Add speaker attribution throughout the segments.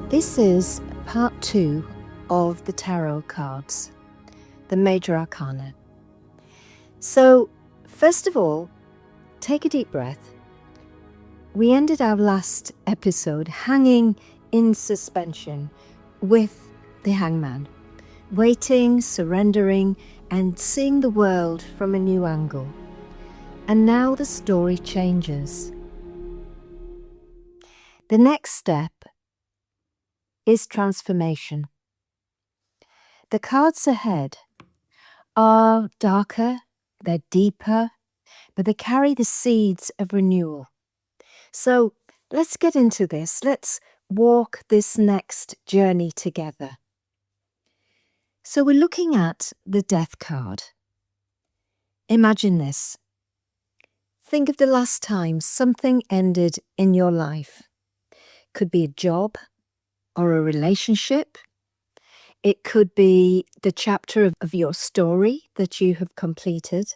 Speaker 1: This is part 2 of the tarot cards, the Major Arcana. So, first of all, take a deep breath. We ended our last episode hanging in suspension with the hangman, waiting, surrendering, and seeing the world from a new angle. And now the story changes. The next step is transformation. The cards ahead are darker, they're deeper, but they carry the seeds of renewal. So let's get into this. Let's walk this next journey together. So we're looking at the Death card. Imagine this. Think of the last time something ended in your life. Could be a job or a relationship. It could be the chapter of your story that you have completed.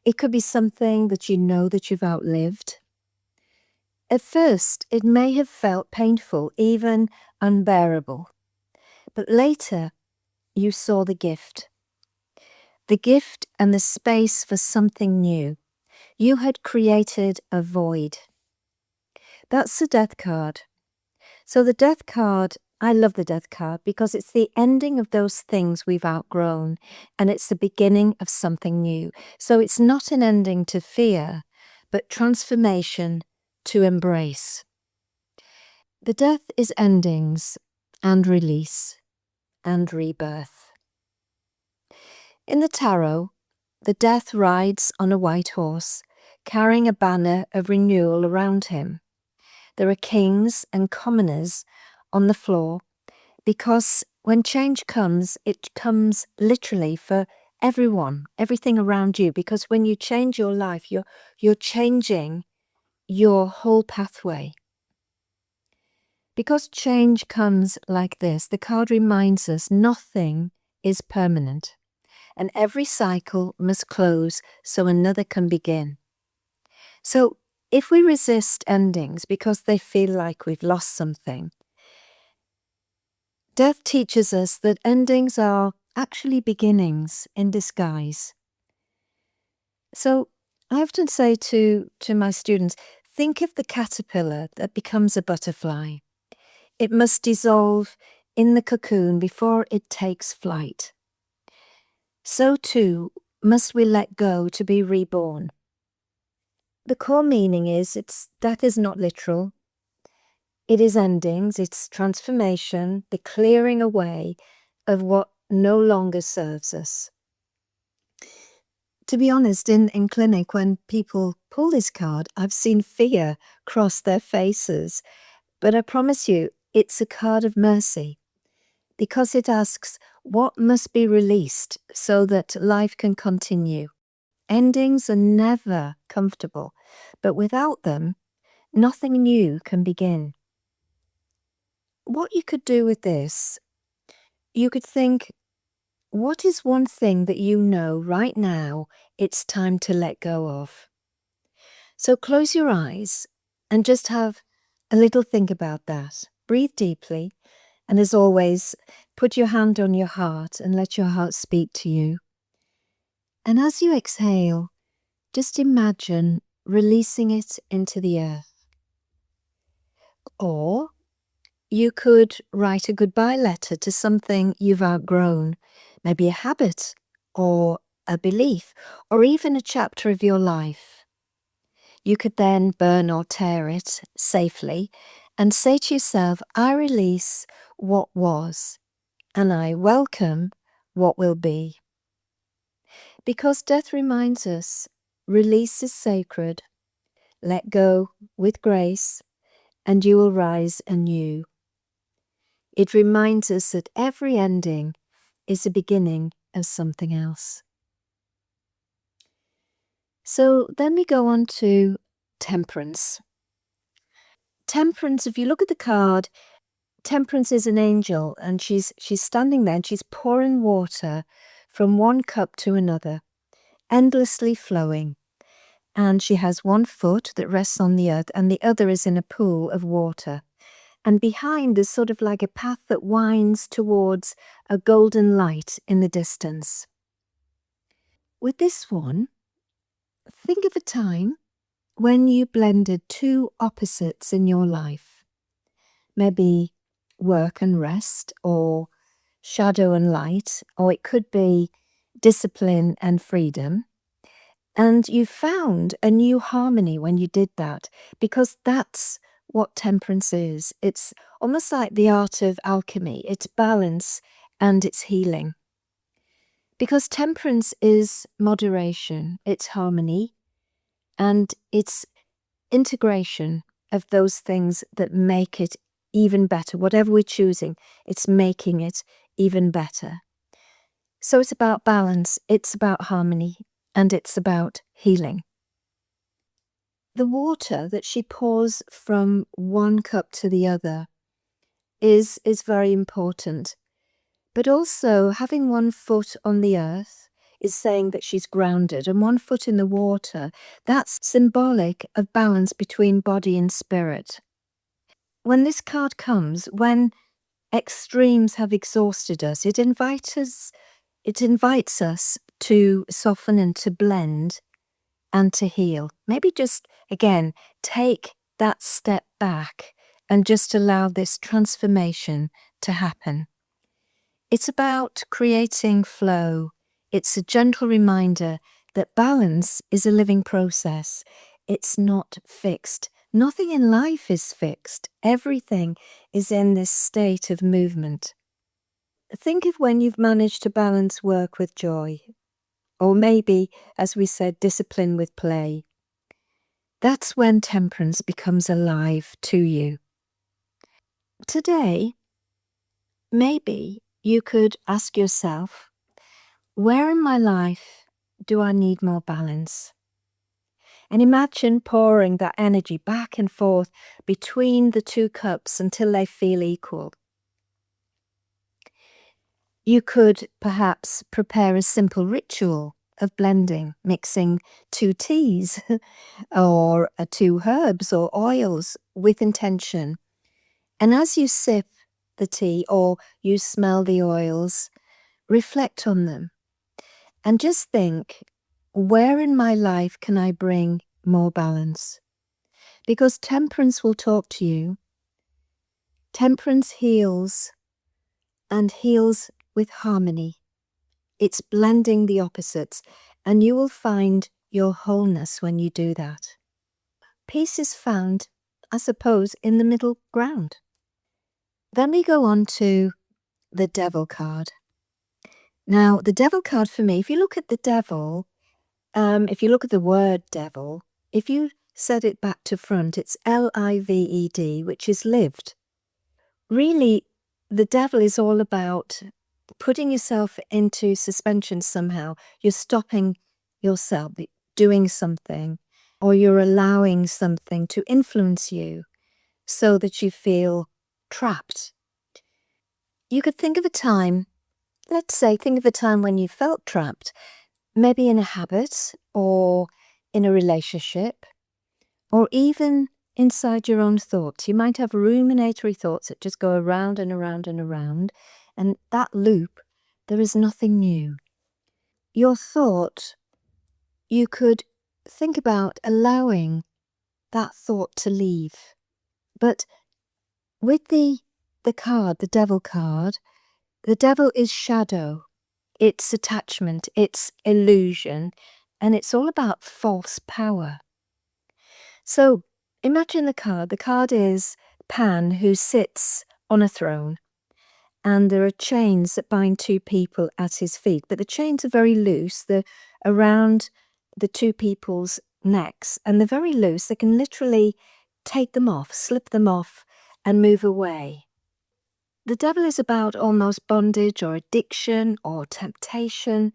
Speaker 1: It could be something that you know that you've outlived. At first, it may have felt painful, even unbearable. But later, you saw the gift. The gift and the space for something new. You had created a void. That's the Death card. So the Death card, I love the Death card because it's the ending of those things we've outgrown and it's the beginning of something new. So it's not an ending to fear, but transformation to embrace. The Death is endings and release and rebirth. In the tarot, the Death rides on a white horse, carrying a banner of renewal around him. There are kings and commoners on the floor because when change comes, it comes literally for everyone, everything around you. Because when you change your life, you're changing your whole pathway. Because change comes like this, the card reminds us nothing is permanent, and every cycle must close so another can begin. So if we resist endings because they feel like we've lost something, Death teaches us that endings are actually beginnings in disguise. So I often say to my students, think of the caterpillar that becomes a butterfly. It must dissolve in the cocoon before it takes flight. So too must we let go to be reborn. The core meaning is death is not literal. It is endings, it's transformation, the clearing away of what no longer serves us. To be honest, in clinic, when people pull this card, I've seen fear cross their faces. But I promise you, it's a card of mercy because it asks what must be released so that life can continue. Endings are never comfortable, but without them, nothing new can begin. What you could do with this, you could think, what is one thing that you know right now it's time to let go of? So close your eyes and just have a little think about that. Breathe deeply, and as always, put your hand on your heart and let your heart speak to you. And as you exhale, just imagine releasing it into the earth. Or you could write a goodbye letter to something you've outgrown, maybe a habit or a belief or even a chapter of your life. You could then burn or tear it safely and say to yourself, I release what was and I welcome what will be. Because death reminds us, release is sacred, let go with grace, and you will rise anew. It reminds us that every ending is a beginning of something else. So then we go on to Temperance. Temperance, if you look at the card, Temperance is an angel and she's standing there and she's pouring water from one cup to another, endlessly flowing. And she has one foot that rests on the earth and the other is in a pool of water. And behind is sort of like a path that winds towards a golden light in the distance. With this one, think of a time when you blended two opposites in your life. Maybe work and rest, or shadow and light, or it could be discipline and freedom. And you found a new harmony when you did that, because that's what temperance is. It's almost like the art of alchemy. It's balance and it's healing. Because temperance is moderation, it's harmony, and it's integration of those things that make it even better. Whatever we're choosing, it's making it even better. So it's about balance, it's about harmony, and it's about healing. The water that she pours from one cup to the other is very important. But also having one foot on the earth is saying that she's grounded, and one foot in the water, that's symbolic of balance between body and spirit. When this card comes, when extremes have exhausted us, it invites us to soften and to blend and to heal. Maybe just, again, take that step back and just allow this transformation to happen. It's about creating flow. It's a gentle reminder that balance is a living process. It's not fixed. Nothing in life is fixed. Everything is in this state of movement. Think of when you've managed to balance work with joy, or maybe, as we said, discipline with play. That's when temperance becomes alive to you. Today, maybe you could ask yourself, where in my life do I need more balance? And imagine pouring that energy back and forth between the two cups until they feel equal. You could perhaps prepare a simple ritual of blending, mixing two teas or two herbs or oils with intention. And as you sip the tea or you smell the oils, reflect on them and just think, where in my life can I bring more balance? Because temperance will talk to you. Temperance heals, and heals with harmony. It's blending the opposites, and you will find your wholeness when you do that. Peace is found, I suppose, in the middle ground. Then we go on to the Devil card. Now, the Devil card for me, if you look at the devil, if you look at the word devil, if you set it back to front, it's L-I-V-E-D, which is lived. Really, the devil is all about putting yourself into suspension somehow. You're stopping yourself doing something, or you're allowing something to influence you so that you feel trapped. You could think of a time, think of a time when you felt trapped, maybe in a habit or in a relationship, or even inside your own thoughts. You might have ruminatory thoughts that just go around and around and around, and that loop, there is nothing new. Your thought, you could think about allowing that thought to leave. But with the card, the Devil card, the devil is shadow. It's attachment, it's illusion, and it's all about false power. So imagine the card. The card is Pan, who sits on a throne, and there are chains that bind two people at his feet, but the chains are very loose. They're around the two people's necks, and they're very loose. They can literally take them off, slip them off, and move away. The devil is about almost bondage or addiction or temptation.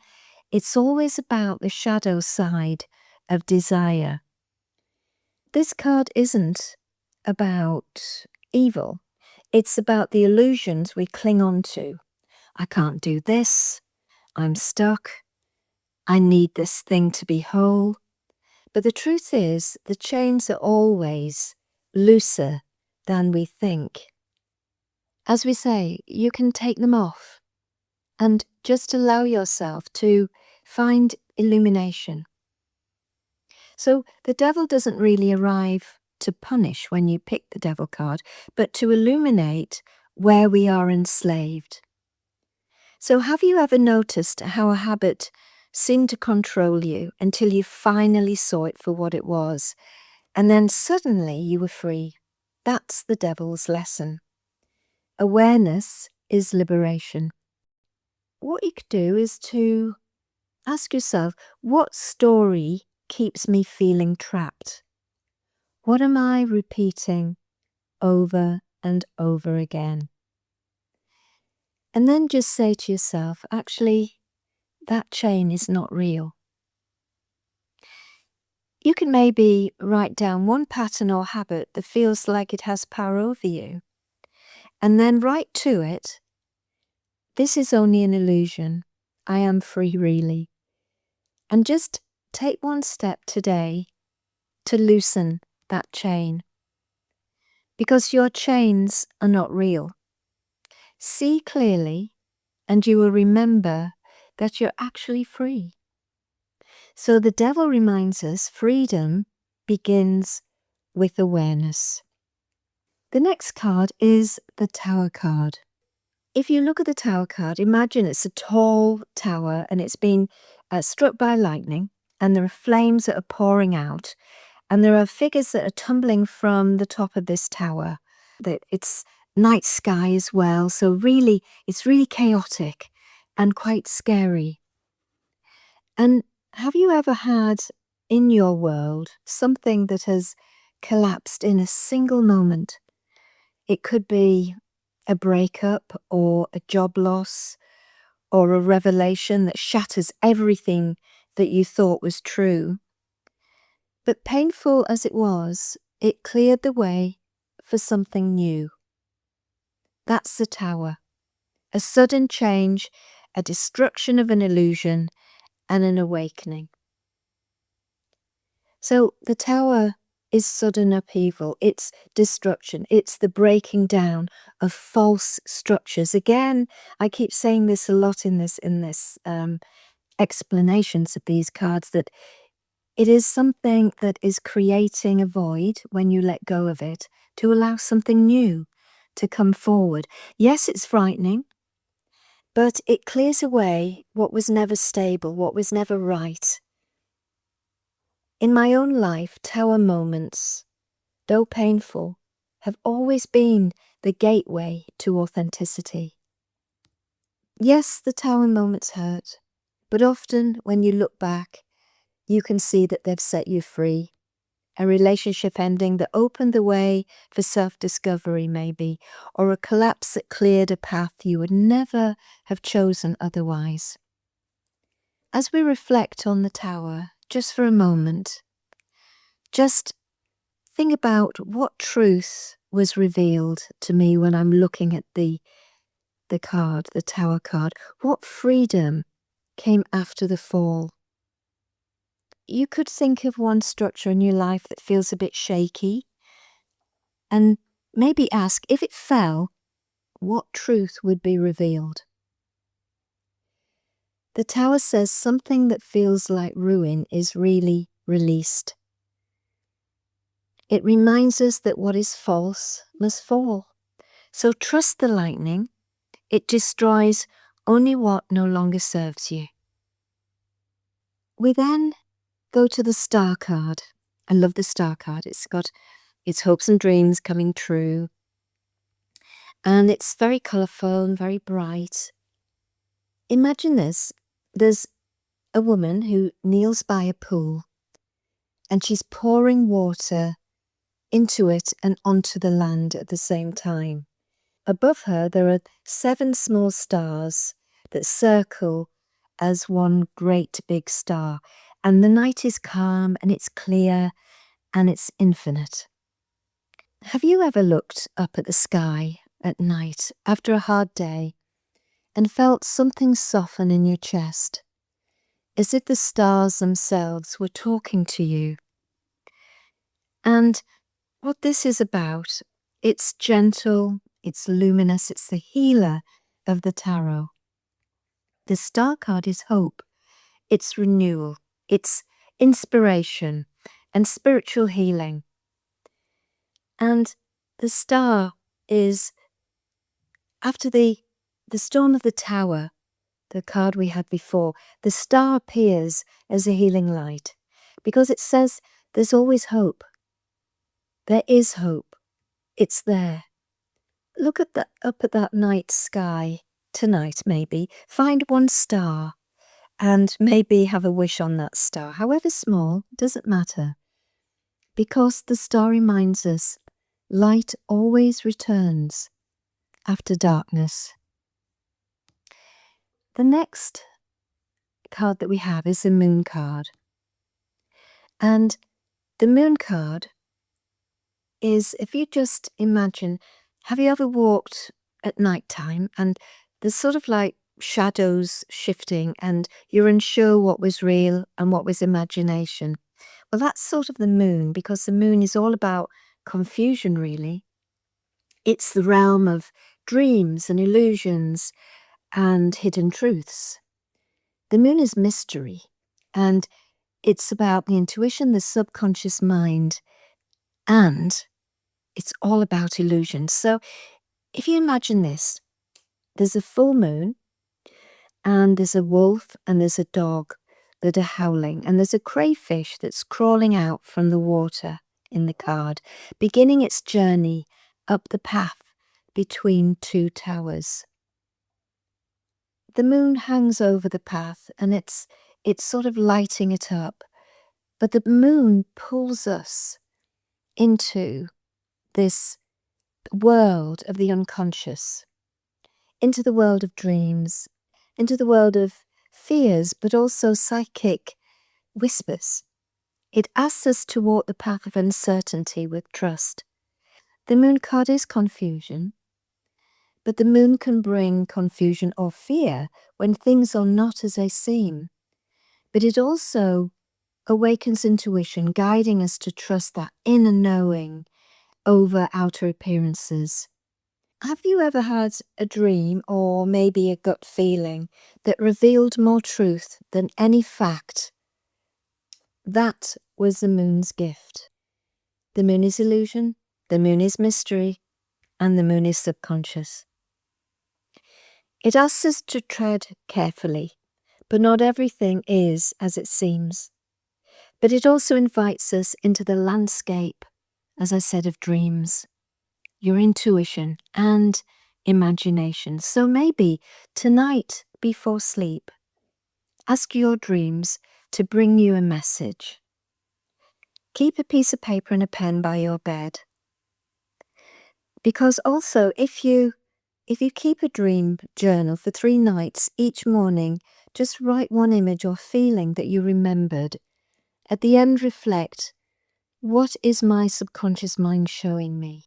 Speaker 1: It's always about the shadow side of desire. This card isn't about evil. It's about the illusions we cling on to. I can't do this. I'm stuck. I need this thing to be whole. But the truth is, the chains are always looser than we think. As we say, you can take them off and just allow yourself to find illumination. So the devil doesn't really arrive to punish when you pick the devil card, but to illuminate where we are enslaved. So have you ever noticed how a habit seemed to control you until you finally saw it for what it was, and then suddenly you were free? That's the devil's lesson. Awareness is liberation. What you could do is to ask yourself, what story keeps me feeling trapped? What am I repeating over and over again? And then just say to yourself, actually, that chain is not real. You can maybe write down one pattern or habit that feels like it has power over you, and then write to it, this is only an illusion. I am free really. And just take one step today to loosen that chain. Because your chains are not real. See clearly, and you will remember that you're actually free. So the devil reminds us freedom begins with awareness. The next card is the Tower card. If you look at the Tower card, imagine it's a tall tower and it's been struck by lightning, and there are flames that are pouring out, and there are figures that are tumbling from the top of this tower. It's night sky as well, so really, it's really chaotic and quite scary. And have you ever had in your world something that has collapsed in a single moment? It could be a breakup or a job loss or a revelation that shatters everything that you thought was true. But painful as it was, it cleared the way for something new. That's the Tower. A sudden change, a destruction of an illusion, and an awakening. So the Tower is sudden upheaval, it's destruction, it's the breaking down of false structures. Again, I keep saying this a lot in this explanations of these cards, that it is something that is creating a void when you let go of it to allow something new to come forward. Yes, it's frightening, but it clears away what was never stable, what was never right. In my own life, Tower moments, though painful, have always been the gateway to authenticity. Yes, the Tower moments hurt, but often when you look back, you can see that they've set you free. A relationship ending that opened the way for self-discovery maybe, or a collapse that cleared a path you would never have chosen otherwise. As we reflect on the Tower, just for a moment, just think about what truth was revealed to me when I'm looking at the card, the Tower card. What freedom came after the fall? You could think of one structure in your life that feels a bit shaky, and maybe ask, if it fell, what truth would be revealed? The Tower says something that feels like ruin is really released. It reminds us that what is false must fall. So trust the lightning. It destroys only what no longer serves you. We then go to the Star card. I love the Star card. It's got its hopes and dreams coming true. And it's very colourful and very bright. Imagine this. There's a woman who kneels by a pool, and she's pouring water into it and onto the land at the same time. Above her, there are 7 small stars that circle as one great big star. And the night is calm and it's clear and it's infinite. Have you ever looked up at the sky at night after a hard day and felt something soften in your chest, as if the stars themselves were talking to you? And what this is about, it's gentle, it's luminous, it's the healer of the tarot. The Star card is hope, it's renewal, it's inspiration and spiritual healing. And the Star is, after the storm of the Tower, the card we had before, the Star appears as a healing light because it says there's always hope. There is hope. It's there. Look at up at that night sky tonight, maybe. Find one star and maybe have a wish on that star. However small, doesn't matter. Because the star reminds us light always returns after darkness. The next card that we have is the Moon card. And the Moon card is, if you just imagine, have you ever walked at night time and there's sort of like shadows shifting and you're unsure what was real and what was imagination? Well, that's sort of the moon, because the moon is all about confusion, really. It's the realm of dreams and illusions and hidden truths. The moon is mystery, and it's about the intuition, the subconscious mind, and it's all about illusion. So if you imagine this, there's a full moon, and there's a wolf and there's a dog that are howling, and there's a crayfish that's crawling out from the water in the card, beginning its journey up the path between two towers. The moon hangs over the path and it's sort of lighting it up, but the moon pulls us into this world of the unconscious, into the world of dreams, into the world of fears, but also psychic whispers. It asks us to walk the path of uncertainty with trust. The moon card is confusion, but the moon can bring confusion or fear when things are not as they seem. But it also awakens intuition, guiding us to trust that inner knowing over outer appearances. Have you ever had a dream or maybe a gut feeling that revealed more truth than any fact? That was the moon's gift. The moon is illusion, the moon is mystery, and the moon is subconscious. It asks us to tread carefully, but not everything is as it seems. But it also invites us into the landscape, as I said, of dreams, your intuition and imagination. So maybe tonight before sleep, ask your dreams to bring you a message. Keep a piece of paper and a pen by your bed. Because also, if you keep a dream journal for 3 nights, each morning, just write one image or feeling that you remembered. At the end, reflect, what is my subconscious mind showing me?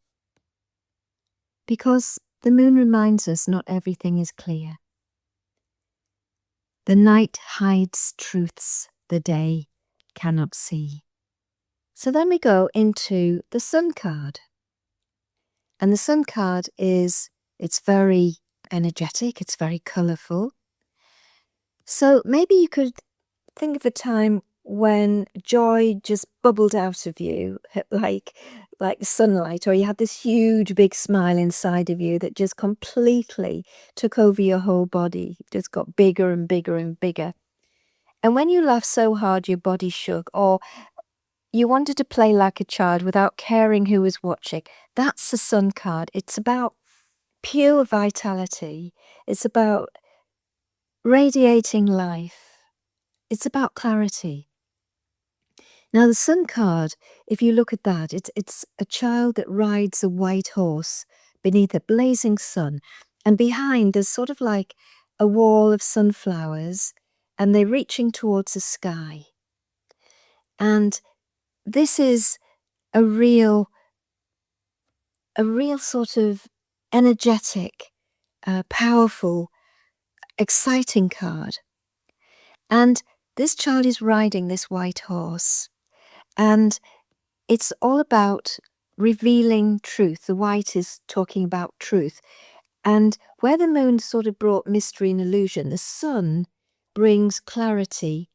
Speaker 1: Because the moon reminds us not everything is clear. The night hides truths the day cannot see. So then we go into the Sun card. And the Sun card it's very energetic, it's very colourful. So maybe you could think of a time when joy just bubbled out of you like sunlight, or you had this huge big smile inside of you that just completely took over your whole body, just got bigger and bigger and bigger. And when you laughed so hard your body shook, or you wanted to play like a child without caring who was watching, that's the Sun card. It's about pure vitality. It's about radiating life. It's about clarity. Now, the Sun card, if you look at that, it's a child that rides a white horse beneath a blazing sun. And behind, there's sort of like a wall of sunflowers, and they're reaching towards the sky. And this is a real sort of energetic, powerful, exciting card. And this child is riding this white horse. And it's all about revealing truth. The white is talking about truth. And where the moon sort of brought mystery and illusion, the sun brings clarity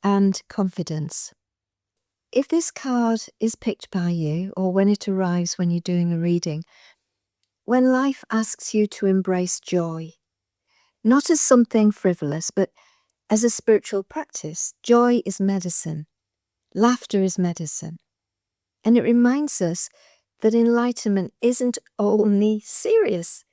Speaker 1: and confidence. If this card is picked by you, or when it arrives when you're doing a reading, when life asks you to embrace joy, not as something frivolous, but as a spiritual practice, joy is medicine. Laughter is medicine. And it reminds us that enlightenment isn't only serious.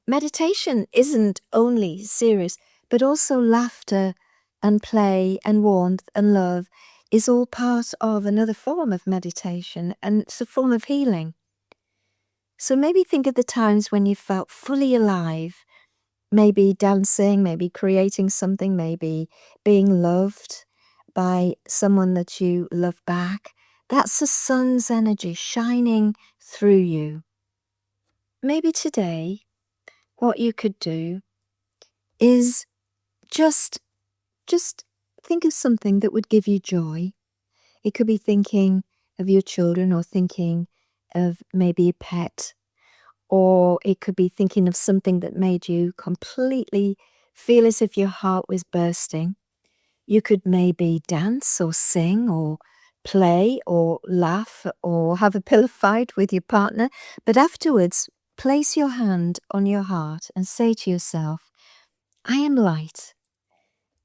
Speaker 1: Meditation isn't only serious, but also laughter and play and warmth and love is all part of another form of meditation, and it's a form of healing. So maybe think of the times when you felt fully alive, maybe dancing, maybe creating something, maybe being loved by someone that you love back. That's the sun's energy shining through you. Maybe today, what you could do is just think of something that would give you joy. It could be thinking of your children, or thinking of maybe a pet, or it could be thinking of something that made you completely feel as if your heart was bursting. You could maybe dance or sing or play or laugh or have a pillow fight with your partner, but afterwards place your hand on your heart and say to yourself, I am light,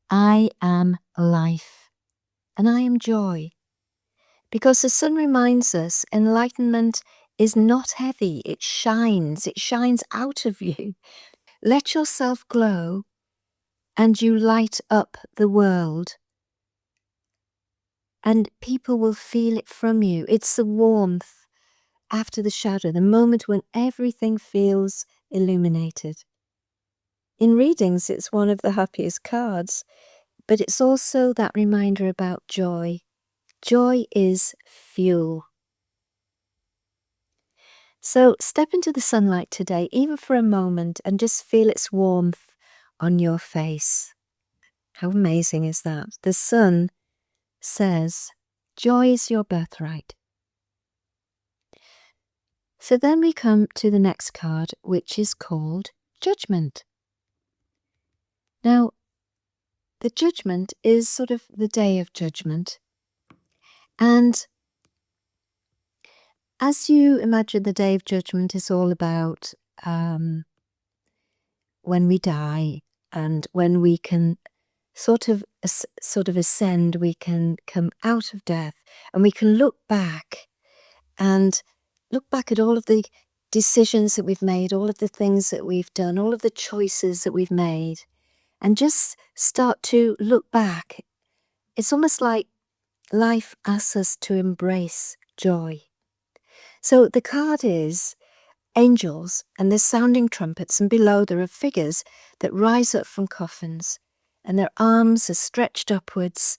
Speaker 1: I am life, and I am joy. Because the sun reminds us enlightenment is not heavy, it shines out of you. Let yourself glow and you light up the world. And people will feel it from you. It's the warmth after the shadow, the moment when everything feels illuminated. In readings, it's one of the happiest cards, but it's also that reminder about joy. Joy is fuel. So step into the sunlight today, even for a moment, and just feel its warmth on your face. How amazing is that? The sun says, joy is your birthright. So then we come to the next card, which is called Judgement. Now, the Judgement is sort of the day of judgment. And as you imagine, the day of judgment is all about when we die and when we can sort of ascend, we can come out of death, and we can look back at all of the decisions that we've made, all of the things that we've done, all of the choices that we've made, and just start to look back. It's almost like life asks us to embrace joy. So the card is angels, and there's sounding trumpets, and below there are figures that rise up from coffins, and their arms are stretched upwards,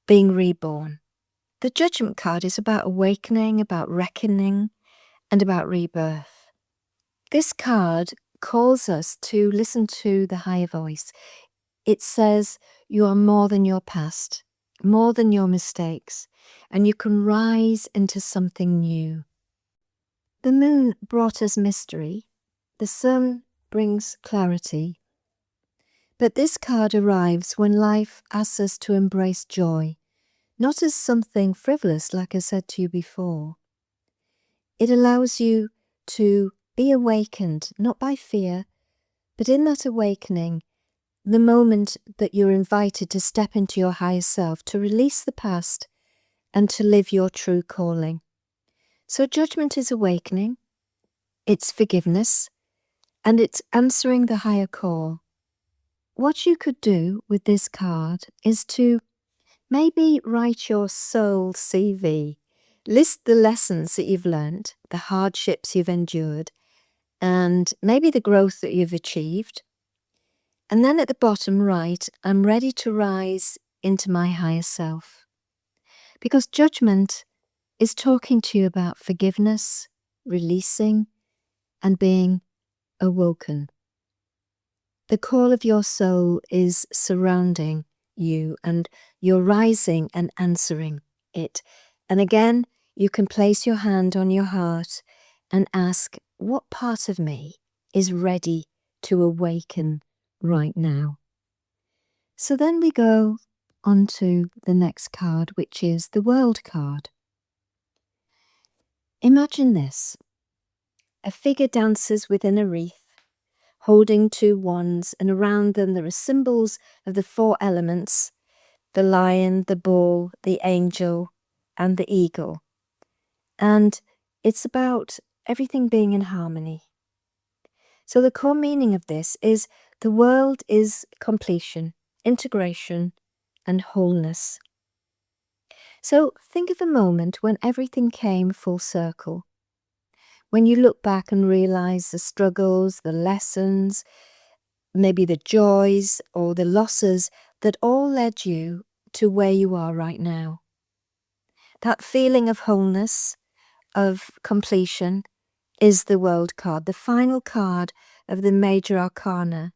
Speaker 1: being reborn. The Judgment card is about awakening, about reckoning, and about rebirth. This card calls us to listen to the higher voice. It says you are more than your past, more than your mistakes, and you can rise into something new. The moon brought us mystery. The sun brings clarity. But this card arrives when life asks us to embrace joy, not as something frivolous, like I said to you before. It allows you to be awakened, not by fear, but in that awakening, the moment that you're invited to step into your higher self, to release the past and to live your true calling. So Judgment is awakening, it's forgiveness, and it's answering the higher call. What you could do with this card is to maybe write your soul CV. List the lessons that you've learned, the hardships you've endured, and maybe the growth that you've achieved. And then at the bottom write, I'm ready to rise into my higher self. Because Judgment is talking to you about forgiveness, releasing, and being awoken. The call of your soul is surrounding you, and you're rising and answering it. And again, you can place your hand on your heart and ask, what part of me is ready to awaken right now? So then we go on to the next card, which is the World card. Imagine this. A figure dances within a wreath, holding two wands, and around them there are symbols of the four elements: the lion, the bull, the angel, and the eagle. And it's about everything being in harmony. So the core meaning of this is the world is completion, integration, and wholeness. So think of a moment when everything came full circle. When you look back and realize the struggles, the lessons, maybe the joys or the losses that all led you to where you are right now. That feeling of wholeness, of completion, is the World card. The final card of the Major Arcana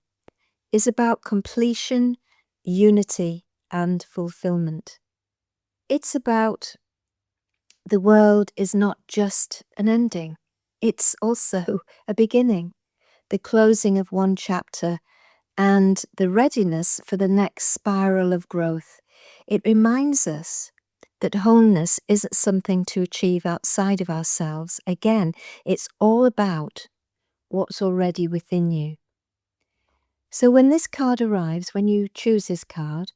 Speaker 1: is about completion, unity, and fulfillment. It's about the world is not just an ending, it's also a beginning, the closing of one chapter and the readiness for the next spiral of growth. It reminds us that wholeness isn't something to achieve outside of ourselves. Again, it's all about what's already within you. So when this card arrives, when you choose this card,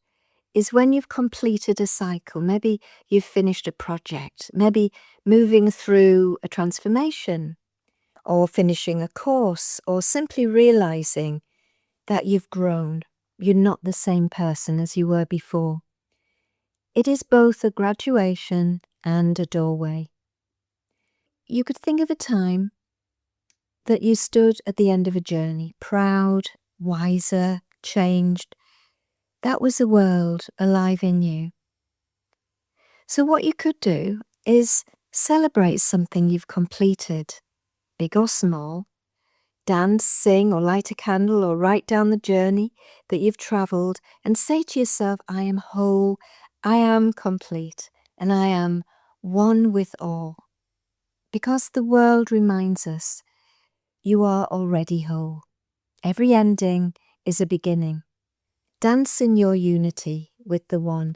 Speaker 1: is when you've completed a cycle. Maybe you've finished a project, maybe moving through a transformation, or finishing a course, or simply realizing that you've grown. You're not the same person as you were before. It is both a graduation and a doorway. You could think of a time that you stood at the end of a journey, proud, wiser, changed. That was the world alive in you. So what you could do is celebrate something you've completed, big or small. Dance, sing, or light a candle, or write down the journey that you've travelled and say to yourself, I am whole, I am complete, and I am one with all. Because the world reminds us you are already whole. Every ending is a beginning. Dance in your unity with the one.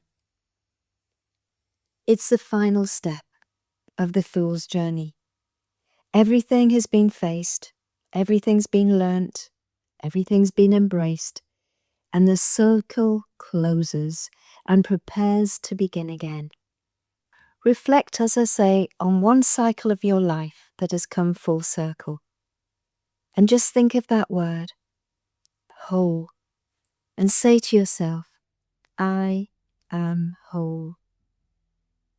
Speaker 1: It's the final step of the fool's journey. Everything has been faced, everything's been learnt, everything's been embraced, and the circle closes and prepares to begin again. Reflect, as I say, on one cycle of your life that has come full circle. And just think of that word, whole, and say to yourself, I am whole.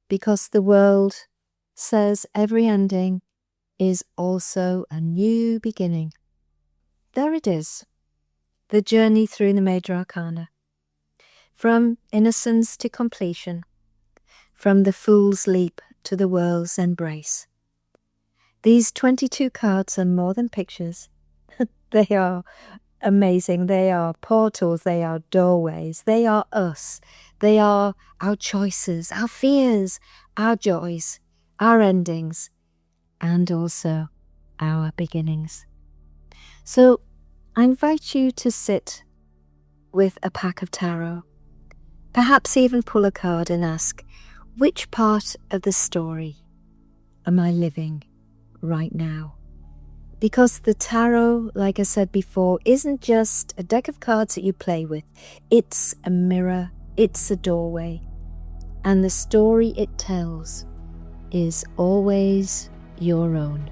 Speaker 1: Because the world says every ending is also a new beginning. There it is, the journey through the Major Arcana. From innocence to completion, from the fool's leap to the world's embrace. These 22 cards are more than pictures. They are amazing. They are portals, they are doorways, they are us. They are our choices, our fears, our joys, our endings, and also our beginnings. So I invite you to sit with a pack of tarot, perhaps even pull a card and ask, which part of the story am I living right now? Because the tarot, like I said before, isn't just a deck of cards that you play with. It's a mirror, it's a doorway, and the story it tells is always your own.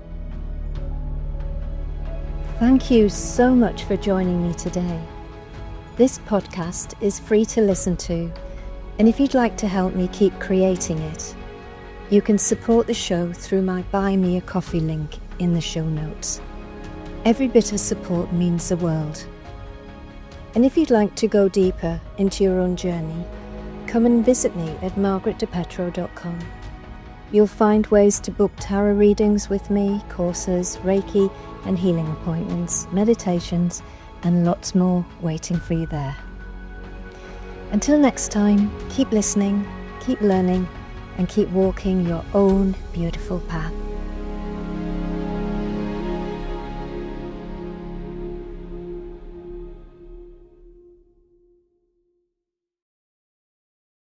Speaker 1: Thank you so much for joining me today. This podcast is free to listen to, and if you'd like to help me keep creating it, you can support the show through my Buy Me a Coffee link in the show notes. Every bit of support means the world. And if you'd like to go deeper into your own journey, come and visit me at margaretdepetro.com. You'll find ways to book tarot readings with me, courses, Reiki and healing appointments, meditations, and lots more waiting for you there. Until next time, keep listening, keep learning, and keep walking your own beautiful path.